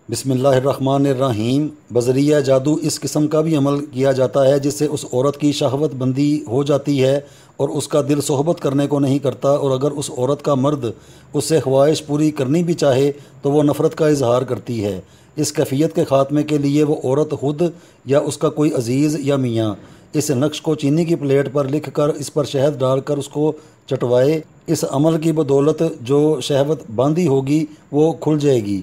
بسم اللہ الرحمن الرحیم۔ بذریعہ جادو اس قسم کا بھی عمل کیا جاتا ہے جس سے اس عورت کی شہوت بندی ہو جاتی ہے اور اس کا دل صحبت کرنے کو نہیں کرتا، اور اگر اس عورت کا مرد اس سے خواہش پوری کرنی بھی چاہے تو وہ نفرت کا اظہار کرتی ہے۔ اس کیفیت کے خاتمے کے لیے وہ عورت خود یا اس کا کوئی عزیز یا میاں اس نقش کو چینی کی پلیٹ پر لکھ کر اس پر شہد ڈال کر اس کو چٹوائے۔ اس عمل کی بدولت جو شہوت باندھی ہوگی وہ کھل جائے گی۔